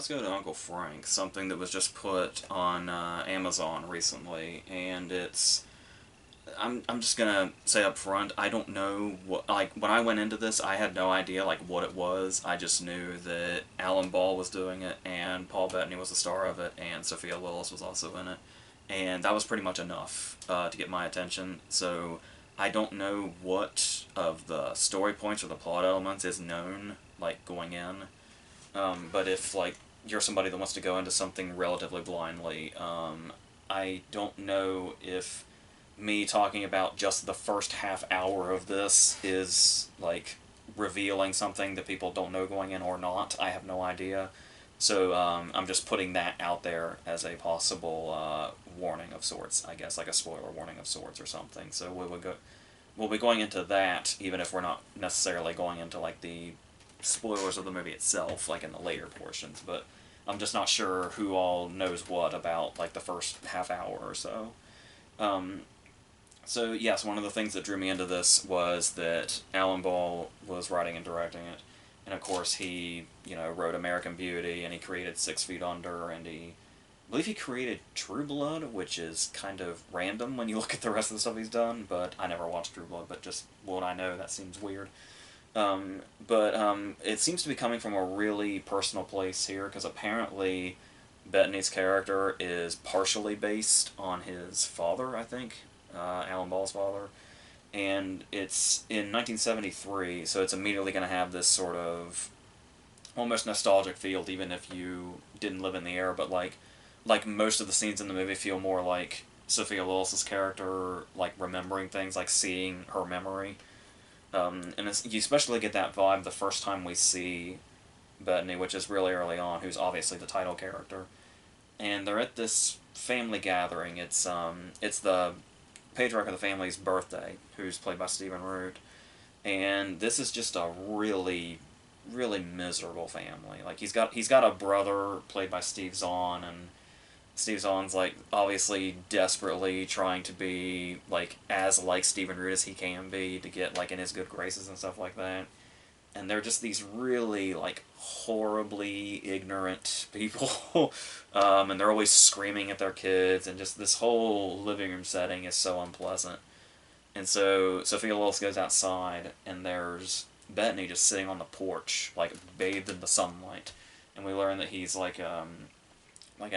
let's go to Uncle Frank, something that was just put on Amazon recently, and it's. I'm just gonna say up front, I don't know what. Like, when I went into this, I had no idea, like, what it was. I just knew that Alan Ball was doing it, and Paul Bettany was the star of it, and Sophia Lillis was also in it. And that was pretty much enough to get my attention, so I don't know what of the story points or the plot elements is known, like, going in. But if like you're somebody that wants to go into something relatively blindly, I don't know if me talking about just the first half hour of this is like revealing something that people don't know going in or not. I have no idea. So I'm just putting that out there as a possible warning of sorts, I guess, like a spoiler warning of sorts or something. So we'll be going into that, even if we're not necessarily going into like the spoilers of the movie itself, like in the later portions. But I'm just not sure who all knows what about like the first half hour or so. Um, so yes, one of the things that drew me into this was that Alan Ball was writing and directing it, and of course he wrote American Beauty, and he created 6 Feet Under, and I believe he created True Blood, which is kind of random when you look at the rest of the stuff he's done. But I never watched True Blood, but just what I know, that seems weird. But it seems to be coming from a really personal place here, because apparently Bettany's character is partially based on his father, I think, Alan Ball's father. And it's in 1973, so it's immediately going to have this sort of almost nostalgic feel, even if you didn't live in the era. But like most of the scenes in the movie feel more like Sophia Lillis' character, like remembering things, like seeing her memory. And you especially get that vibe the first time we see Bettany, which is really early on, who's obviously the title character. And they're at this family gathering. It's the patriarch of the family's birthday, who's played by Stephen Root. And this is just a really, really miserable family. Like he's got a brother played by Steve Zahn, and Steve Zahn's like obviously desperately trying to be as like Stephen Root as he can be to get like in his good graces and stuff like that. And they're just these really like horribly ignorant people, and they're always screaming at their kids, and just this whole living room setting is so unpleasant. And so Sophia Lillis goes outside, and there's Bettany just sitting on the porch, like bathed in the sunlight, and we learn that he's like an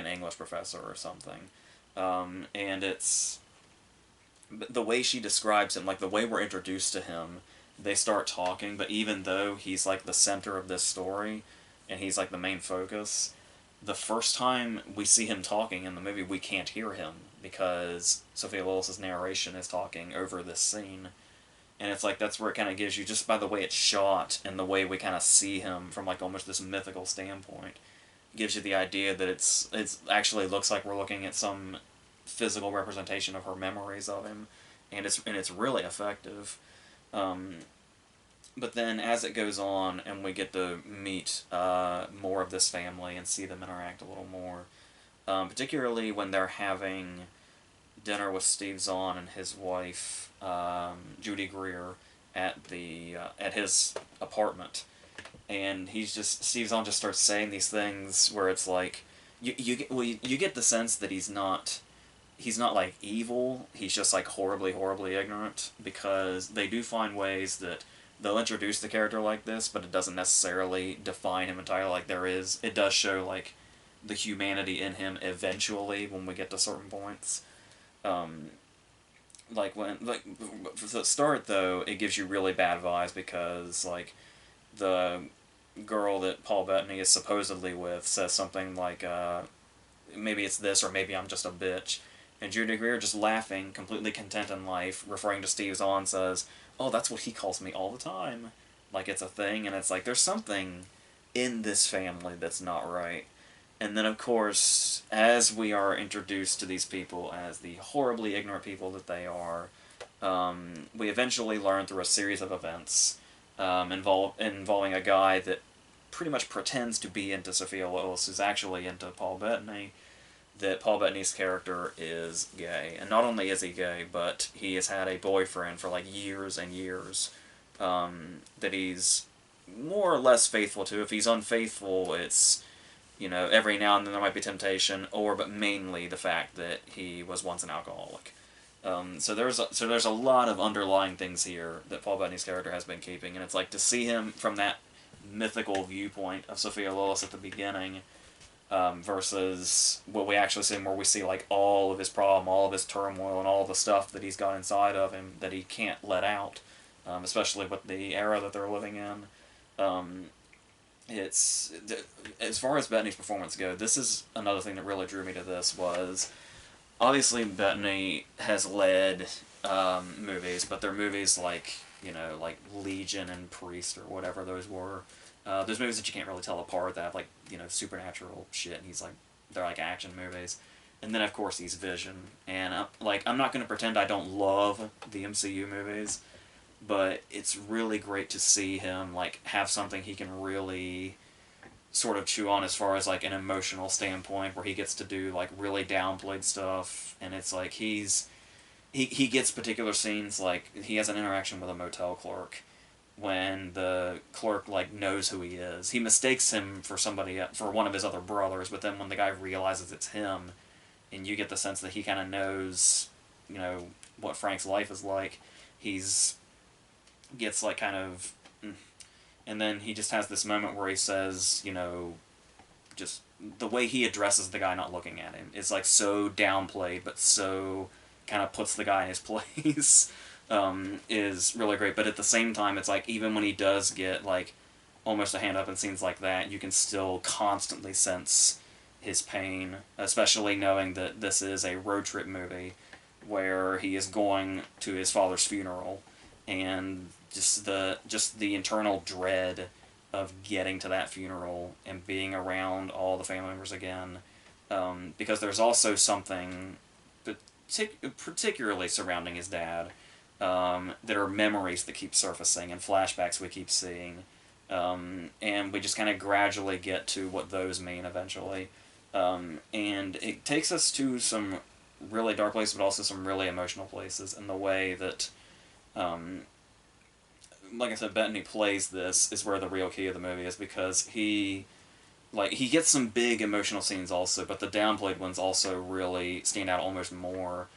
English professor or something. And it's the way she describes him, like the way we're introduced to him. They start talking, but even though he's like the center of this story, and he's like the main focus, the first time we see him talking in the movie, we can't hear him because Sophia Lillis' narration is talking over this scene. And it's like that's where it kind of gives you, just by the way it's shot and the way we kind of see him from like almost this mythical standpoint, gives you the idea that it's actually looks like we're looking at some physical representation of her memories of him, and it's really effective. Um, but then as it goes on and we get to meet more of this family and see them interact a little more, particularly when they're having dinner with Steve Zahn and his wife, Judy Greer, at his apartment, and Steve Zahn just starts saying these things where it's like you get the sense that he's not like evil. He's just like horribly ignorant, because they do find ways that they'll introduce the character like this, but it doesn't necessarily define him entirely. Like it does show like the humanity in him eventually when we get to certain points. Um, for the start though, it gives you really bad vibes because like the girl that Paul Bettany is supposedly with says something like, maybe it's this, or maybe I'm just a bitch. And Judy Greer, just laughing, completely content in life, referring to Steve Zahn, says, oh, that's what he calls me all the time. Like it's a thing, and it's like, there's something in this family that's not right. And then, of course, as we are introduced to these people as the horribly ignorant people that they are, we eventually learn through a series of events involving a guy that pretty much pretends to be into Sophia Lillis, who's actually into Paul Bettany, that Paul Bettany's character is gay. And not only is he gay, but he has had a boyfriend for like years and years, that he's more or less faithful to. If he's unfaithful, it's You know, every now and then there might be temptation, but mainly the fact that he was once an alcoholic. So there's a lot of underlying things here that Paul Bettany's character has been keeping, and it's like to see him from that mythical viewpoint of Sophia Lillis at the beginning, versus what we actually see, where we see like all of his problem, all of his turmoil, and all the stuff that he's got inside of him that he can't let out, especially with the era that they're living in. Um, it's as far as Bettany's performance go, this is another thing that really drew me to this was obviously Bettany has led movies, but they're movies like like Legion and Priest or whatever those were. There's movies that you can't really tell apart that have like supernatural shit, and they're like action movies. And then of course he's Vision, and I'm not gonna pretend I don't love the MCU movies, but it's really great to see him like have something he can really sort of chew on as far as like an emotional standpoint, where he gets to do like really downplayed stuff, and it's like he gets particular scenes, like he has an interaction with a motel clerk when the clerk like knows who he is. He mistakes him for one of his other brothers, but then when the guy realizes it's him, and you get the sense that he kind of knows, what Frank's life is like, he's gets like kind of, and then he just has this moment where he says, just the way he addresses the guy not looking at him is like so downplayed, but so kind of puts the guy in his place, is really great. But at the same time, it's like even when he does get like almost a hand up in scenes like that, you can still constantly sense his pain, especially knowing that this is a road trip movie where he is going to his father's funeral, and just the internal dread of getting to that funeral and being around all the family members again, because there's also something particularly surrounding his dad, that are memories that keep surfacing and flashbacks we keep seeing, and we just kind of gradually get to what those mean eventually, and it takes us to some really dark places, but also some really emotional places, in the way that, like I said, Bettany plays this is where the real key of the movie is, because he gets some big emotional scenes also, but the downplayed ones also really stand out almost more,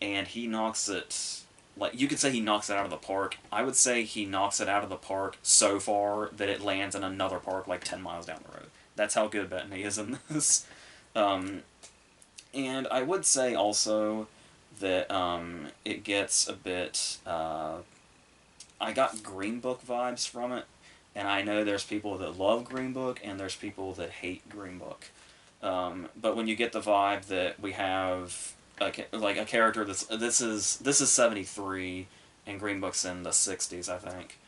and he knocks it, like, you could say he knocks it out of the park. I would say he knocks it out of the park so far that it lands in another park like 10 miles down the road. That's how good Bettany is in this. And I would say also that it gets a bit, I got Green Book vibes from it, and I know there's people that love Green Book and there's people that hate Green Book. But when you get the vibe that we have a character this is 73 and Green Book's in the 60s, I think.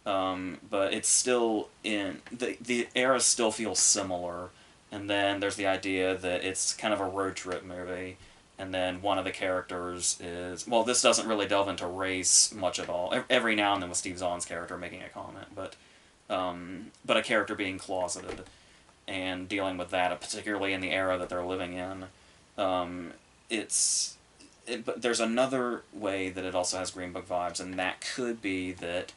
But it's still in the era still feels similar, and then there's the idea that it's kind of a road trip movie, and then one of the characters is, well, this doesn't really delve into race much at all. Every now and then with Steve Zahn's character making a comment, but a character being closeted and dealing with that, particularly in the era that they're living in. But there's another way that it also has Green Book vibes, and that could be that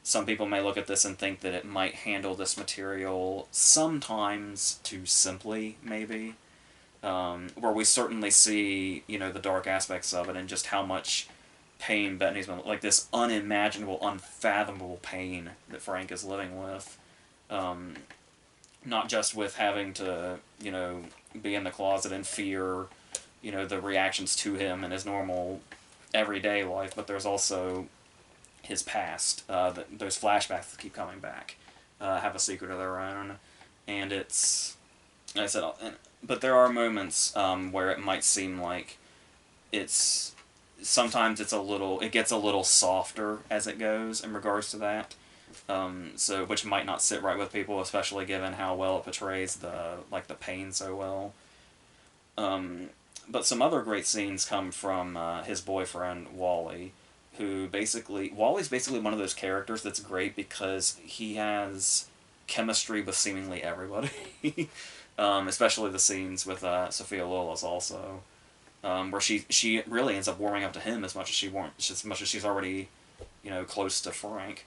some people may look at this and think that it might handle this material sometimes too simply, maybe. Where we certainly see, the dark aspects of it, and just how much pain Bettany's been, like this unimaginable, unfathomable pain that Frank is living with. Not just with having to, be in the closet and fear, the reactions to him in his normal everyday life, but there's also his past. Those flashbacks that keep coming back have a secret of their own, and it's, like I said, but there are moments where it might seem like sometimes it gets a little softer as it goes in regards to that. So which might not sit right with people, especially given how well it portrays the pain so well. But some other great scenes come from his boyfriend Wally, Wally's basically one of those characters that's great because he has chemistry with seemingly everybody. Especially the scenes with Sophia Lillis also, where she really ends up warming up to him as much as she's already, close to Frank.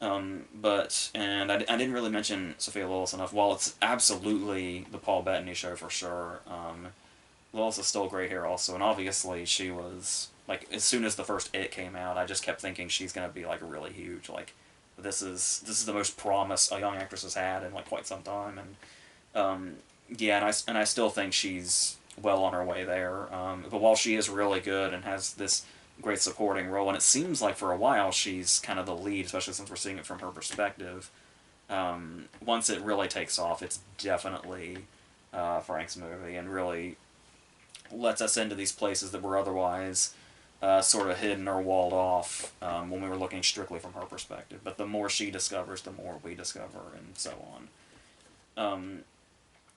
I didn't really mention Sophia Lillis enough. While it's absolutely the Paul Bettany show for sure, Lillis is still great here also, and obviously she was like as soon as the first It came out, I just kept thinking she's gonna be like really huge. Like this is the most promise a young actress has had in like quite some time, and yeah, and I still think she's well on her way there. But while she is really good and has this great supporting role, and it seems like for a while she's kind of the lead, especially since we're seeing it from her perspective. Once it really takes off, it's definitely Frank's movie, and really lets us into these places that were otherwise sort of hidden or walled off when we were looking strictly from her perspective. But the more she discovers, the more we discover, and so on.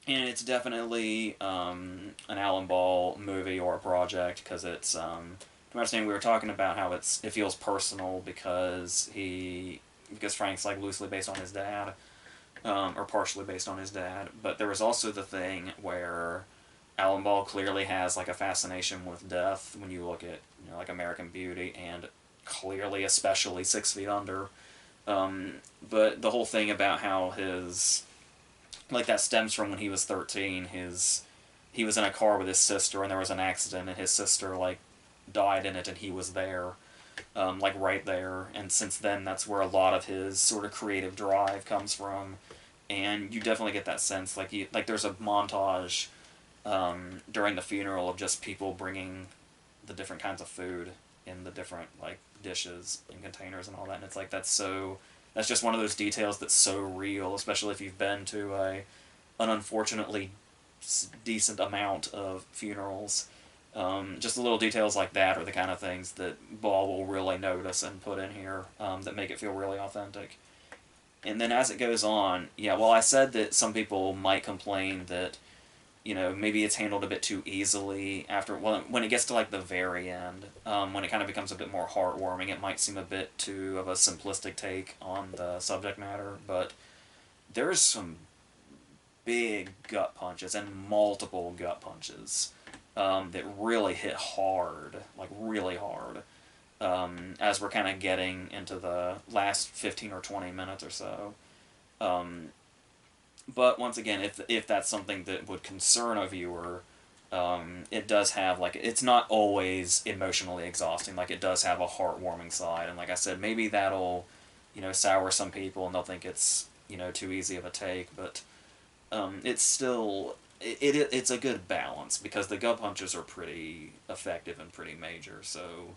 And it's definitely an Alan Ball movie or a project because it's. To my understanding, we were talking about how it feels personal because Frank's like loosely based on his dad, or partially based on his dad. But there was also the thing where Alan Ball clearly has like a fascination with death when you look at like American Beauty and clearly especially 6 Feet Under. But the whole thing about how his like that stems from when he was 13. He was in a car with his sister and there was an accident and his sister like died in it and he was there, like right there. And since then, that's where a lot of his sort of creative drive comes from. And you definitely get that sense. Like there's a montage during the funeral of just people bringing the different kinds of food in the different like dishes and containers and all that. And it's like that's just one of those details that's so real, especially if you've been to an unfortunately decent amount of funerals. Just the little details like that are the kind of things that Ball will really notice and put in here that make it feel really authentic. And then as it goes on, yeah, well, I said that some people might complain that maybe it's handled a bit too easily after when it gets to like the very end, when it kind of becomes a bit more heartwarming. It might seem a bit too of a simplistic take on the subject matter, but there's some big gut punches and multiple gut punches that really hit hard, like really hard, as we're kind of getting into the last 15 or 20 minutes or so. Um, but once again, if that's something that would concern a viewer, it does have like it's not always emotionally exhausting. Like it does have a heartwarming side, and like I said, maybe that'll sour some people and they'll think it's too easy of a take, but it's still it's a good balance because the gut punches are pretty effective and pretty major. So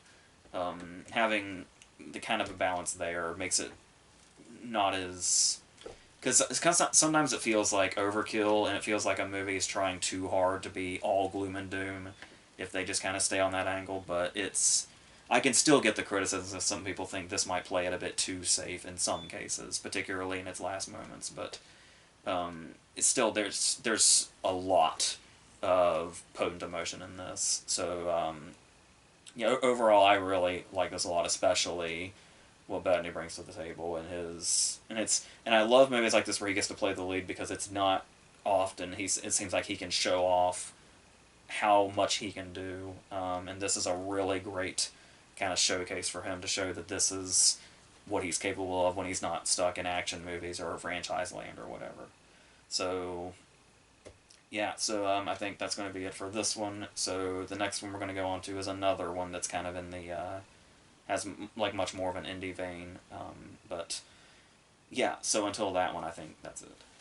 having the kind of a balance there makes it not as because sometimes it feels like overkill and it feels like a movie is trying too hard to be all gloom and doom if they just kind of stay on that angle. But I can still get the criticism if some people think this might play it a bit too safe in some cases, particularly in its last moments. But it's still there's a lot of potent emotion in this. So overall, I really like this a lot, especially what Bettany brings to the table and and I love movies like this where he gets to play the lead because it's not often it seems like he can show off how much he can do, and this is a really great kind of showcase for him to show that this is what he's capable of when he's not stuck in action movies or franchise land or whatever. So yeah, so I think that's going to be it for this one. So the next one we're going to go on to is another one that's kind of in the has like much more of an indie vein. But yeah, so until that one, I think that's it.